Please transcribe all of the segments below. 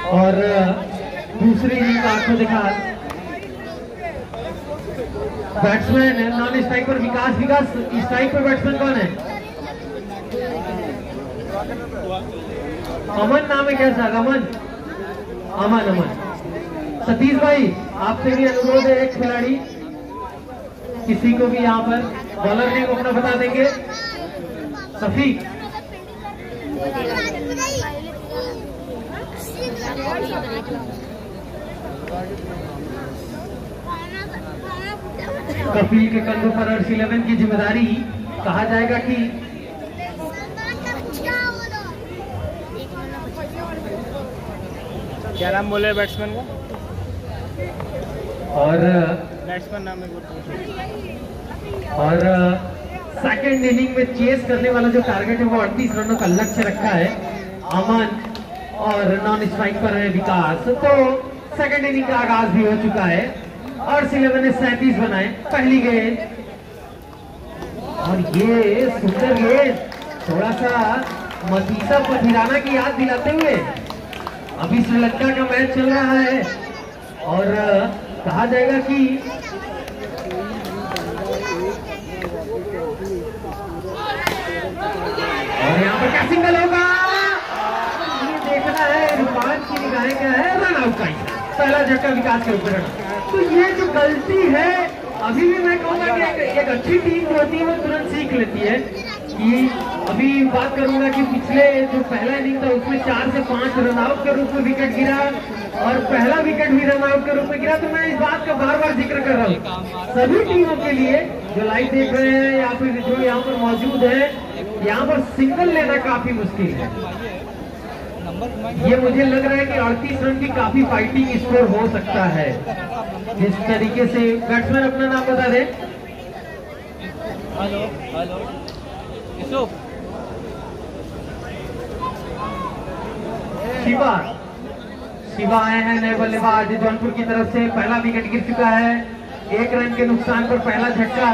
और दूसरी इनिंग आपको दिखा बैट्समैन है नॉन स्ट्राइक पर विकास। विकास स्ट्राइक पर बैट्समैन कौन है? अमन नाम है क्या साहब? अमन। अमन सतीश भाई आपसे भी अनुरोध है, एक खिलाड़ी किसी को भी यहाँ पर बॉलर नेम अपना बता देंगे। सफीक कपिल के कंधों पर अर्श 11 की जिम्मेदारी कहा जाएगा कि क्या नाम बोले बैट्समैन का? और बैट्समैन नाम है और सेकंड इनिंग में चेस करने वाला जो टारगेट है वो 38 रनों का लक्ष्य रखा है अमन और नॉन स्ट्राइक पर है विकास। तो सेकंड इनिंग का आगाज भी हो चुका है और 11 ने 37 बनाए पहली गेंद। और ये सुंदर गेंद थोड़ा सा मतीसा पथिराना की याद दिलाते हुए। अभी श्रीलंका का मैच चल रहा है और कहा जाएगा कि और यहाँ पर क्या सिंगल होगा ये देखना है। रूपान की निगाहें क्या है? रन आउट का ही पहला झटका विकास के ऊपर। तो ये जो गलती है अभी भी मैं कहूंगा कि एक अच्छी टीम होती है वो तुरंत सीख लेती है कि अभी बात करूंगा कि पिछले जो पहला इनिंग था उसमें 4 से 5 रन आउट के रूप में विकेट गिरा और पहला विकेट भी रन आउट के रूप में गिरा। तो मैं इस बात का बार बार जिक्र कर रहा हूँ सभी टीमों के लिए जो लाइव देख रहे हैं या फिर जो यहाँ पर मौजूद है, यहाँ पर सिंगल लेना काफी मुश्किल है। ये मुझे लग रहा है कि 38 रन की काफी फाइटिंग स्कोर हो सकता है। जिस तरीके से बैट्समैन अपना नाम बता दे। हेलो शिवा आए हैं नए बल्लेबाज जौनपुर की तरफ से। पहला विकेट गिर चुका है, 1 रन के नुकसान पर पहला झटका।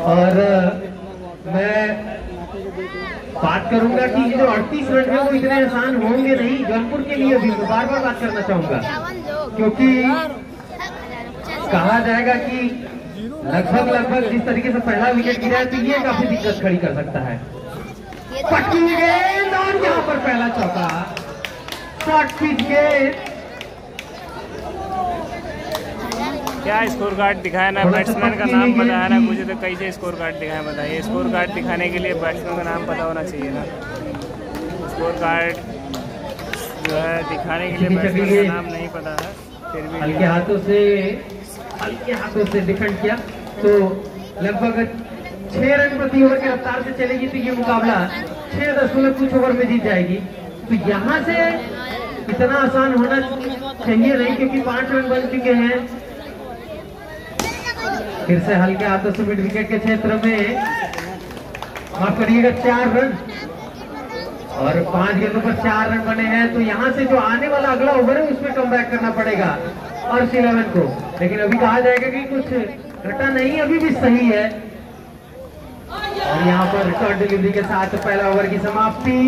और मैं बात करूंगा कि ये जो 38 रन है वो इतने आसान होंगे नहीं जौनपुर के लिए। भी बार बार बात करना चाहूंगा क्योंकि कहा जाएगा कि लगभग जिस तरीके से पहला विकेट गिरा है तो ये काफी दिक्कत खड़ी कर सकता है। पक्की गेंद और यहाँ पर पहला चौका। शॉर्ट पिच गेंद। क्या स्कोर कार्ड दिखाया ना? बैट्समैन का नाम बताया ना मुझे, तो कैसे स्कोर कार्ड दिखाया बताइए? स्कोर कार्ड दिखाने के लिए बैट्समैन का नाम पता होना चाहिए ना। स्कोर कार्ड जो है दिखाने के लिए बैट्समैन का नाम नहीं पता है, फिर भी हल्के हाथों से डिफेंड किया। तो लगभग 6 रन प्रति ओवर की रफ्तार से चलेगी तो ये मुकाबला 6 कुछ ओवर में जीत जाएगी। तो यहाँ से इतना आसान होना चाहिए नहीं क्योंकि 5 रन बन चुके हैं। फिर से हल्के हाथों से मिड विकेट के क्षेत्र में माफ करिएगा 4 रन और 5 गेंदों पर 4 रन बने हैं। तो यहाँ से जो आने वाला अगला ओवर है उसमें कमबैक करना पड़ेगा और 11 को। लेकिन अभी कहा जाएगा कि कुछ घटा नहीं, अभी भी सही है। और यहाँ पर शॉर्ट डिलीवरी के साथ पहला ओवर की समाप्ति।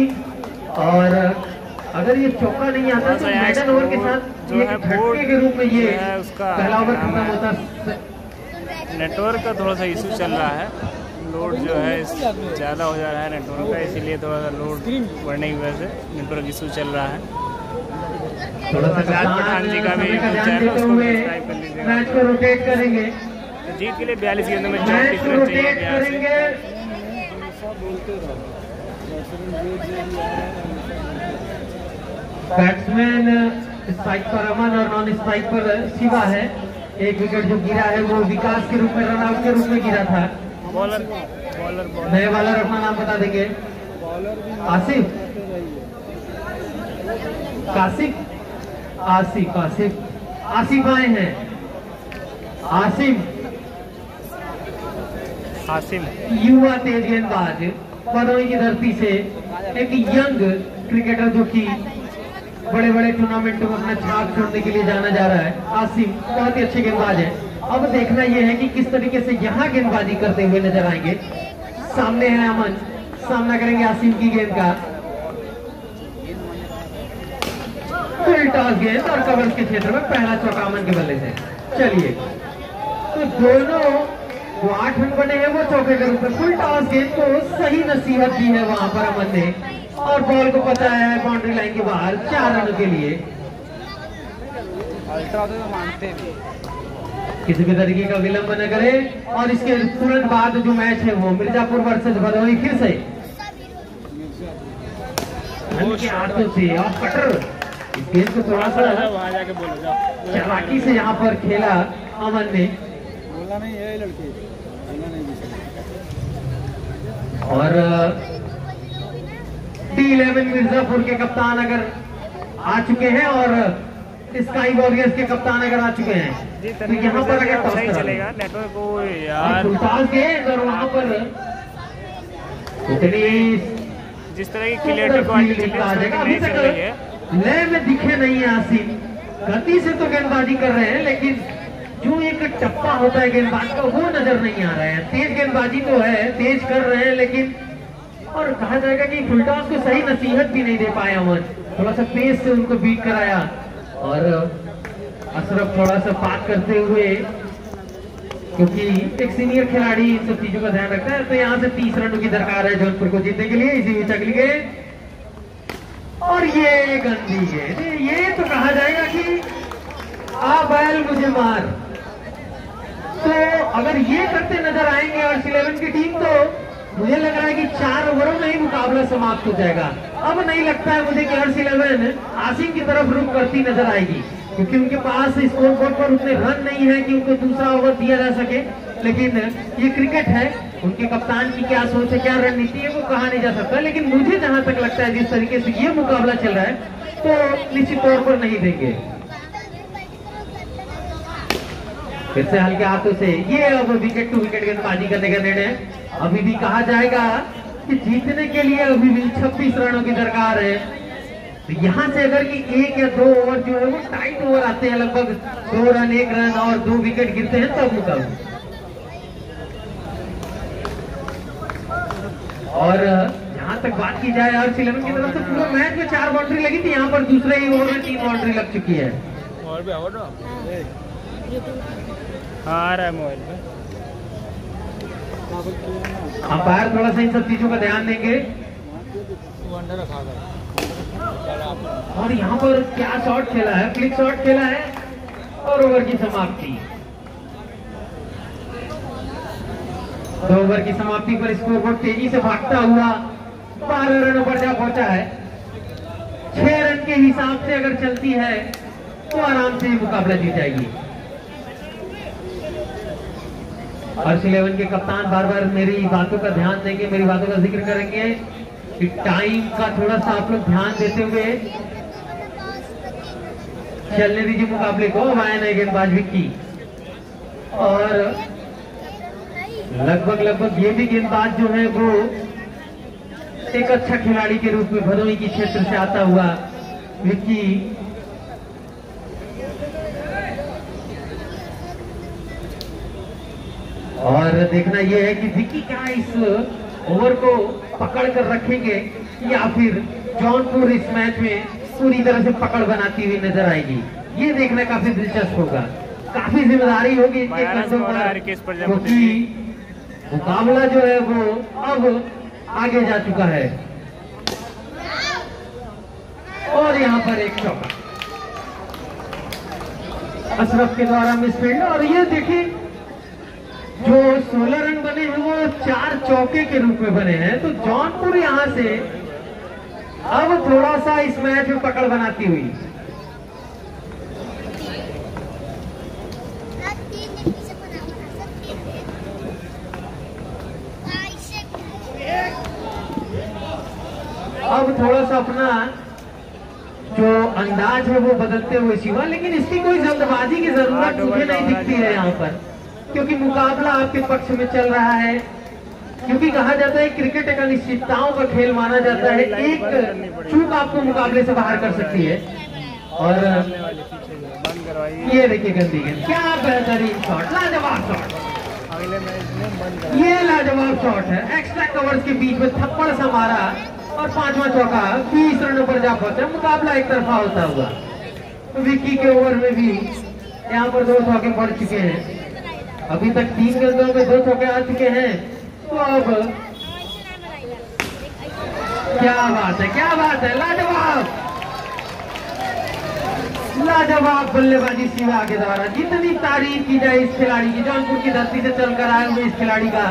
और अगर ये चौका नहीं आता तो मेडन ओवर के साथ एक झटके के रूप में ये पहला ओवर खत्म होता। नेटवर्क का थोड़ा सा इशू चल रहा है, लोड जो है ज़्यादा हो जा रहा है नेटवर्क का, इसीलिए थोड़ा सा लोड बढ़ने की वजह से नेटवर्क इशू चल रहा है। थोड़ा सा पठान जी का भी ध्यान देते हुए मैच को रोटेट करेंगे। जीत के लिए 42 गेंदों में 34 रन चाहिए। बैट्समैन स्ट्राइक पर अमन और नॉन स्ट्राइक पर शिवा है। एक विकेट जो गिरा है वो विकास के रूप में रन आउट के रूप में गिरा था। बॉलर नए बॉलर अपना नाम बता देंगे। आसिफ आए हैं। आसिम आसिम युवा तेज गेंदबाज भदोही की धरती से, एक यंग क्रिकेटर जो कि बड़े बड़े टूर्नामेंटों में अपना छाप छोड़ने के लिए जाना जा रहा है। आसिम बहुत ही अच्छे गेंदबाज है। अब देखना यह है कि किस तरीके से यहाँ गेंदबाजी करते हुए नजर आएंगे। सामने है अमन, सामना करेंगे आसिम की गेंद का। फुल टॉस गेंद और कवर्स के क्षेत्र में पहला चौका अमन के बल्ले से। चलिए, तो दोनों जो 8 रन बने हैं वो चौके के रूप में। फुल टॉस गेंद को सही नसीहत दी है वहां पर अमन ने, और बॉल को पता है बाउंड्री लाइन के बाहर 4 रनों के लिए। किसी भी तरीके का विलंब न करे, और इसके तुरंत बाद जो मैच है वो मिर्जापुर वर्सेस भदोही फिर से हाथों से ऑफ कटर। इस गेंद को थोड़ा सा वहां जाके बोलो चालाकी से यहाँ पर खेला अमन ने, नहीं है लड़की और D11 मिर्जापुर के कप्तान अगर आ चुके हैं और स्काई वॉरियर्स के कप्तान अगर आ चुके हैं, तो यहाँ पर अगर टॉस सही चलेगा नेटवर्क को यार। और वहाँ पर इतनी जिस तरह की क्लियरिटी क्वालिटी नहीं चल रही है, लय में दिखे नहीं है आसिम। गति से तो गेंदबाजी कर रहे हैं, लेकिन जो एक टप्पा होता है गेंदबाज का वो नजर नहीं आ रहा है। तेज गेंदबाजी तो है, तेज कर रहे हैं, लेकिन और कहा जाएगा कि फुल टॉस को सही नसीहत भी नहीं दे पाया अमन। थोड़ा सा पेस से उनको बीट कराया, और अशरफ थोड़ा सा बात करते हुए, क्योंकि एक सीनियर खिलाड़ी इन सब चीजों का ध्यान रखता है। तो यहाँ से 30 रनों की दरकार है जौनपुर को जीतने के लिए। इसी बीच अगली गेंद, और ये गंदी गेंद, ये तो कहा जाएगा कि आ बैल मुझे मार। तो अगर ये करते नजर आएंगे और 11 की टीम, तो मुझे लग रहा है कि 4 ओवरों में ही मुकाबला समाप्त हो जाएगा। अब नहीं लगता है मुझे कि अर्श 11 आसिम की तरफ रुख करती नजर आएगी, क्योंकि उनके पास स्कोर बोर्ड पर उतने रन नहीं है कि उनको दूसरा ओवर दिया जा सके। लेकिन ये क्रिकेट है, उनके कप्तान की क्या सोच है, क्या रणनीति है, वो कहा नहीं जा सकता। लेकिन मुझे जहां तक लगता है जिस तरीके से ये मुकाबला चल रहा है, तो निश्चित तौर पर नहीं देंगे। फिर से हल्के हाथों से ये अब विकेट टू विकेट गेंदबाजी करने का निर्णय। अभी भी कहा जाएगा कि जीतने के लिए अभी भी 26 रनों की दरकार है। तो यहाँ से अगर कि 1 या 2 ओवर जो है वो टाइट ओवर आते हैं, लगभग 2 रन 1 रन और 2 विकेट गिरते हैं, तब मुकाबला। और जहां तक बात की जाए अर्श 11 की तरफ से, पूरे मैच में 4 बाउंड्री लगी थी, यहाँ पर दूसरे ही ओवर में 3 बाउंड्री लग चुकी है। और भी आओ ना, आ रहा है मोबाइल पे। अंपायर थोड़ा सा इन सब चीजों का ध्यान देंगे। और यहाँ पर क्या शॉट खेला है, फ्लिक शॉट खेला है, और ओवर की समाप्ति। 2 ओवर की समाप्ति पर स्कोर बोर्ड तेजी से भागता हुआ 12 रनों पर जा पहुंचा है। 6 रन के हिसाब से अगर चलती है तो आराम से मुकाबला जीत जाएगी। अर्श 11 के कप्तान बार बार मेरी बातों का ध्यान देंगे, मेरी बातों का जिक्र करेंगे कि टाइम का थोड़ा सा आप लोग ध्यान देते हुए चलने दीजिए मुकाबले को। आया नए गेंदबाज विक्की, और लगभग ये भी गेंदबाज जो है वो एक अच्छा खिलाड़ी के रूप में भदोही की क्षेत्र से आता हुआ विक्की। और देखना यह है कि विक्की क्या इस ओवर को पकड़ कर रखेंगे, या फिर जौनपुर इस मैच में पूरी तरह से पकड़ बनाती हुई नजर आएगी। ये देखना काफी दिलचस्प होगा, काफी जिम्मेदारी होगी इनके कंधों पर, क्योंकि मुकाबला जो है वो अब आगे जा चुका है। और यहाँ पर एक चौका अशरफ के द्वारा मिसफील्ड। और ये देखिए जो 16 रन बने हैं वो 4 चौके के रूप में बने हैं। तो जौनपुर यहां से अब थोड़ा सा इस मैच में पकड़ बनाती हुई। अब थोड़ा सा अपना जो अंदाज है वो बदलते हुए शिवा, लेकिन इसकी कोई जल्दबाजी की जरूरत मुझे नहीं दिखती है यहाँ पर, क्योंकि मुकाबला आपके पक्ष में चल रहा है। क्योंकि कहा जाता है क्रिकेट एक अनिश्चितताओं का खेल माना जाता है। एक चूक आपको मुकाबले से बाहर कर सकती है। और बंद करवाइए। ये देखिए गंदी गेंद, क्या बेहतरीन शॉट, लाजवाब शॉट, अगले मैच में बंद करवाइए। ये लाजवाब शॉट है। एक्स्ट्रा कवर्स के बीच में थप्पड़ सा मारा और 5वां चौका 20 रनों पर जा पहुंचा। मुकाबला एक तरफा होता हुआ। विक्की के ओवर में भी यहाँ पर 2 चौके पड़ चुके हैं। अभी तक 3 गेंदों में 2 चौके आ चुके हैं। तो अब क्या बात है, क्या बात है, लाजवाब लाजवाब बल्लेबाजी शिवा के द्वारा। जितनी तारीफ की जाए इस खिलाड़ी की, जौनपुर की धरती से चलकर आए हुए इस खिलाड़ी का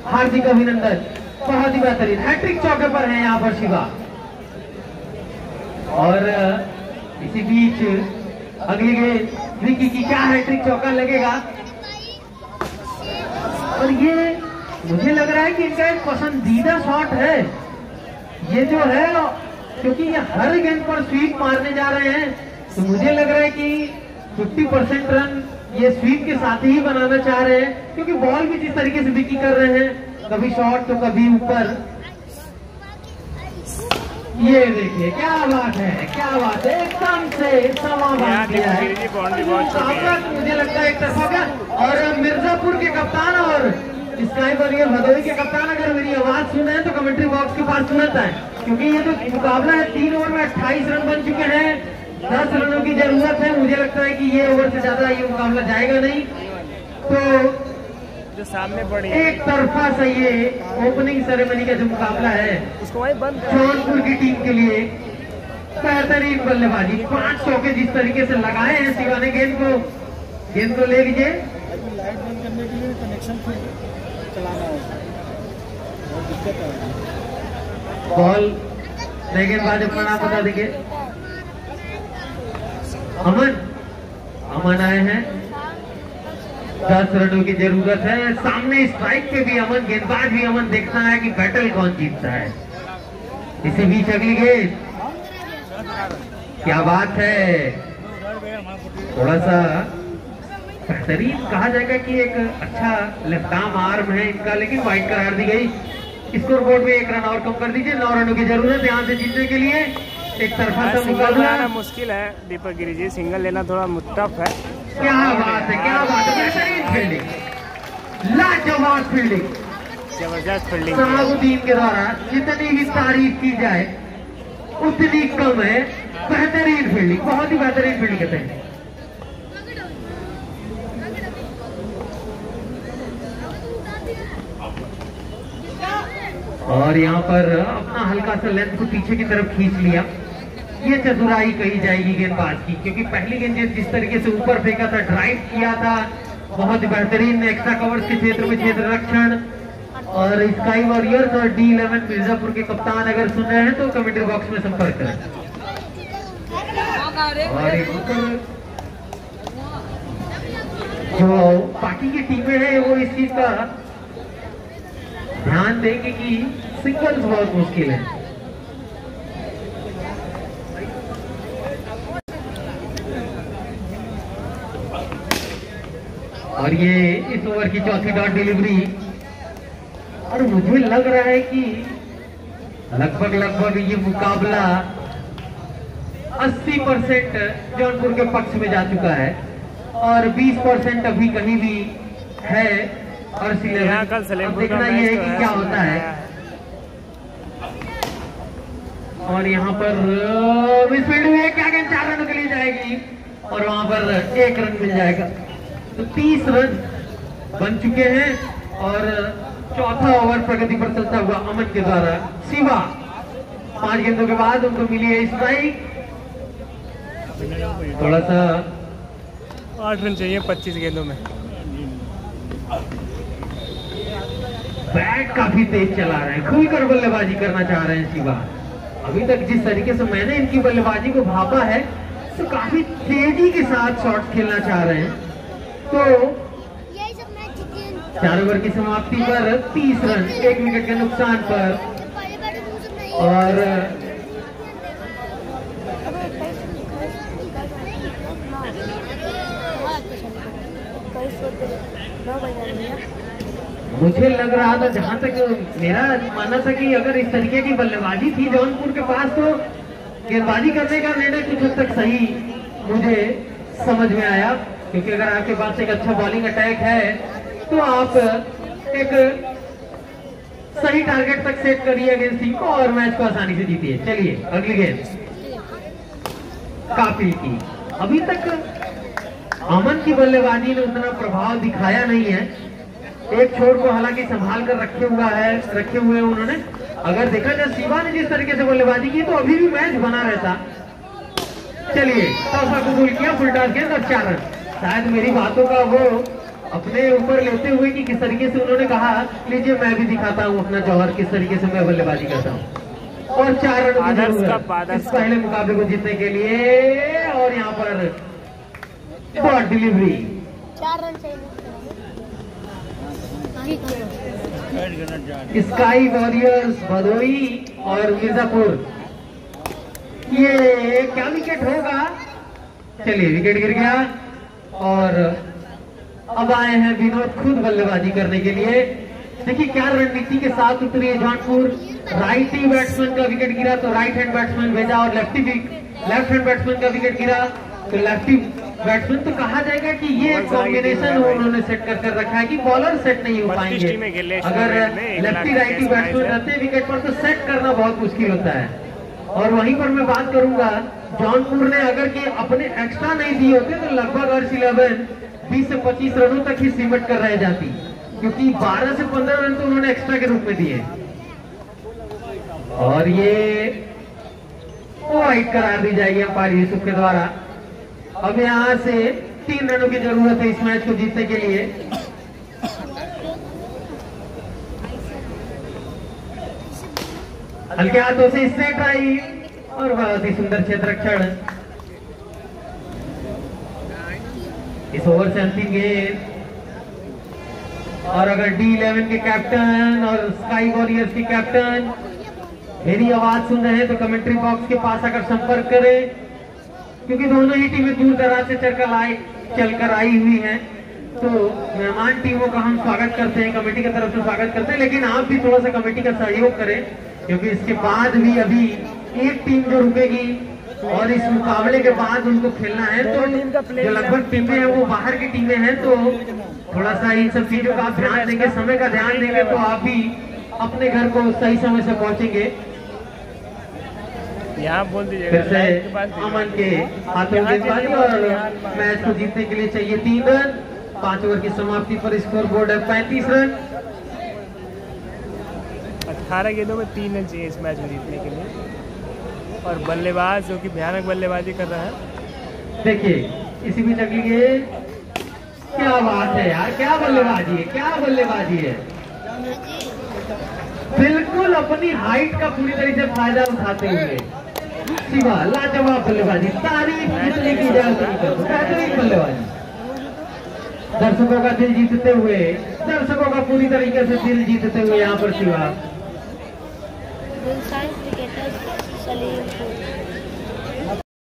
हार्दिक अभिनंदन। बहुत ही बेहतरीन हैट्रिक चौके पर है यहाँ पर शिवा। और इसी बीच अगली गेंद विकी की, क्या हैट्रिक चौका लगेगा। और ये मुझे लग रहा है कि इनका एक पसंदीदा शॉट है ये जो है, क्योंकि ये हर गेंद पर स्वीप मारने जा रहे हैं। तो मुझे लग रहा है कि 50% रन ये स्वीप के साथ ही बनाना चाह रहे हैं, क्योंकि बॉल भी जिस तरीके से विकी कर रहे हैं, कभी शॉट तो कभी ऊपर। ये देखिए क्या बात है, क्या बात है, एकदम से समा बांध दिया है। मुझे लगता है एक तरफा का। और मिर्जापुर के कप्तान और स्काई वॉरियर भदोही के कप्तान अगर मेरी आवाज सुने हैं तो कमेंट्री बॉक्स के पास सुनता है, क्योंकि ये जो मुकाबला है 3 ओवर में 28 रन बन चुके हैं। 10 रनों की जरूरत है। मुझे लगता है कि ये ओवर से ज्यादा ये मुकाबला जाएगा नहीं। तो जो सामने पड़ी एक तरफा से ये ओपनिंग सेरेमनी का जो मुकाबला है उसको वही बंद जौनपुर की टीम के लिए बेहतरीन बल्लेबाजी। 5 चौके जिस तरीके से लगाए हैं शिवा ने गेंद को ले लीजिए। लाइट बंद करने के लिए कनेक्शन चलाना होगा, बहुत दिक्कत है। बॉल नए गेंदबाज अपना नाम बता देंगे। अमन आए हैं। 10 रनों की जरूरत है। सामने स्ट्राइक पे भी अमन, गेंदबाज भी अमन। देखना है कि बैटल कौन जीतता है। इसी बीच अगली गेंद, क्या बात है, थोड़ा सा बेहतरीन कहा जाएगा कि एक अच्छा लेफ्ट आर्म है इनका, लेकिन वाइड करार दी गई। स्कोर बोर्ड में 1 रन और कम कर दीजिए। 9 रनों की जरूरत ध्यान से जीतने के लिए। एक तरफा से मुकाबला मुश्किल है दीपक गिरी जी, सिंगल लेना थोड़ा टफ है। क्या बात है, क्या बात है, बेहतरीन फील्डिंग, लाजवाब फील्डिंग, जबरदस्त फील्डिंग। सहाबुद्दीन के द्वारा जितनी भी तारीफ की जाए उतनी कम है। बेहतरीन फील्डिंग, बहुत ही बेहतरीन फील्डिंग कहते हैं। और यहाँ पर अपना हल्का सा लेंथ को पीछे की तरफ खींच लिया। ये चतुराई कही जाएगी गेंदबाज की, क्योंकि पहली गेंद जिस तरीके से ऊपर फेंका था, ड्राइव किया था, बहुत बेहतरीन एक्स्ट्रा कवर्स के क्षेत्र में क्षेत्र रक्षण। और स्काई वॉरियर्स और D11 मिर्जापुर के कप्तान अगर सुन रहे हैं तो कमेंट्री बॉक्स में संपर्क करें। और जो बाकी की टीमें हैं वो इस चीज का ध्यान देंगे कि सिंगल्स बहुत मुश्किल है। और ये इस ओवर की चौथी डॉट डिलीवरी। और मुझे लग रहा है कि लगभग ये मुकाबला 80% जौनपुर के पक्ष में जा चुका है और 20% अभी कहीं भी है। और यहाँ कल सलेमपुर देखना ये है कि क्या होता है। और यहाँ पर इस फील्ड में क्या गेंद 4 रनों के लिए जाएगी और वहां पर 1 रन मिल जाएगा। तो 30 रन बन चुके हैं और चौथा ओवर प्रगति पर चलता हुआ अमन के द्वारा शिवा। 5 गेंदों के बाद उनको मिली है स्ट्राइक। थोड़ा सा 8 रन चाहिए 25 गेंदों में। बैट काफी तेज चला रहे हैं, खुलकर बल्लेबाजी करना चाह रहे हैं शिवा। अभी तक जिस तरीके से मैंने इनकी बल्लेबाजी को भापा है तो काफी तेजी के साथ शॉट्स खेलना चाह रहे हैं। तो 4 ओवर की समाप्ति पर 30 रन 1 विकेट के नुकसान पर। और मुझे लग रहा था, जहां तक मेरा मानना था कि अगर इस तरीके की बल्लेबाजी थी जौनपुर के पास तो गेंदबाजी करने का निर्णय कुछ हद तक सही मुझे समझ में आया, क्योंकि अगर आपके पास एक अच्छा बॉलिंग अटैक है तो आप एक सही टारगेट तक सेट करिए अगेंस्ट टीम को और मैच को आसानी से जीतिए। चलिए अगली गेंद काफी की। अभी तक अमन की बल्लेबाजी ने उतना प्रभाव दिखाया नहीं है। एक छोर को हालांकि संभाल कर रखे हुए हैं उन्होंने। अगर देखा जाए शिवा ने जिस तरीके से बल्लेबाजी की तो अभी भी मैच बना रहता। चलिए टॉस कबूल किया, फुल टॉस गेंद और 4 रन। शायद मेरी बातों का वो अपने ऊपर लेते हुए कि किस तरीके से उन्होंने कहा, लीजिए मैं भी दिखाता हूँ अपना जौहर, किस तरीके से मैं बल्लेबाजी करता हूँ। और 4 रन की जरूरत इस पहले मुकाबले को जीतने के लिए। और यहाँ पर शॉट डिलीवरी, 4 रन चाहिए। स्काई वॉरियर्स भदोई और मिर्जापुर, ये क्या विकेट होगा। चलिए विकेट गिर गया और अब आए हैं विनोद खुद बल्लेबाजी करने के लिए। देखिए क्या रणनीति के साथ उतरी है जौनपुर। राइटी बैट्समैन का विकेट गिरा तो राइट हैंड बैट्समैन भेजा और लेफ्ट हैंड बैट्समैन का विकेट गिरा तो लेफ्टी बैट्समैन। तो कहा जाएगा कि ये कॉम्बिनेशन उन्होंने सेट कर रखा है कि बॉलर सेट नहीं हो पाएंगे। अगर लेफ्टी राइटी बैट्समैन रहते हैं विकेट पर तो सेट करना बहुत मुश्किल होता है। और वहीं पर मैं बात करूंगा, जौनपुर ने अगर कि अपने एक्स्ट्रा नहीं दिए होते तो लगभग अर्श 11 20 से 25 रनों तक ही सिमट कर रह जाती, क्योंकि 12 से 15 रन तो उन्होंने एक्स्ट्रा के रूप में दिए। और ये वाइड करार दी जाएगी अंपायर यूसुफ के द्वारा। अब यहां से 3 रनों की जरूरत है इस मैच को जीतने के लिए। हल्के हाथों से स्ट्रेट आई और बहुत ही सुंदर क्षेत्ररक्षण। इस ओवर से अंतिम गेंद। और अगर D11 के कैप्टन और स्काई वॉरियर्स के कैप्टन मेरी आवाज सुन रहे हैं तो कमेंट्री बॉक्स के पास आकर संपर्क करें, क्योंकि दोनों ही टीमें दूर दराज से चलकर आई हुई हैं। तो मेहमान टीमों का हम स्वागत करते हैं, कमेटी की तरफ से स्वागत करते हैं, लेकिन आप भी थोड़ा सा कमेटी का सहयोग करें, क्योंकि इसके बाद भी अभी एक टीम जो रुकेगी और इस मुकाबले के बाद उनको खेलना है, तो जो लगभग टीमें हैं वो बाहर की टीमें हैं। तो थोड़ा सा इन सब चीजों का आप ध्यान देंगे, समय का ध्यान देंगे तो आप भी अपने घर को सही समय से पहुंचेंगे। यहाँ बोल दीजिएगा फिर से अमन के हाथों गेंदबाजी और मैच को जीतने के लिए चाहिए 3 रन। 5 ओवर की समाप्ति पर स्कोर बोर्ड है 35 रन। 18 गेंदों में 3 रन चाहिए इस मैच में जीतने के लिए। और बल्लेबाज जो कि भयानक बल्लेबाजी कर रहा है। देखिए इसी बीच अगली गेंद, क्या बात है यार, क्या बल्लेबाजी है, क्या बल्लेबाजी है। बिल्कुल अपनी हाइट का पूरी तरीके से फायदा उठाते हुए शिवा लाजवाब बल्लेबाजी, तारीफ जितने की जाए बेहतरीन बल्लेबाजी। दर्शकों का दिल जीतते हुए, दर्शकों का पूरी तरीके से दिल जीतते हुए यहाँ पर शिवा। क्रिकेटर्स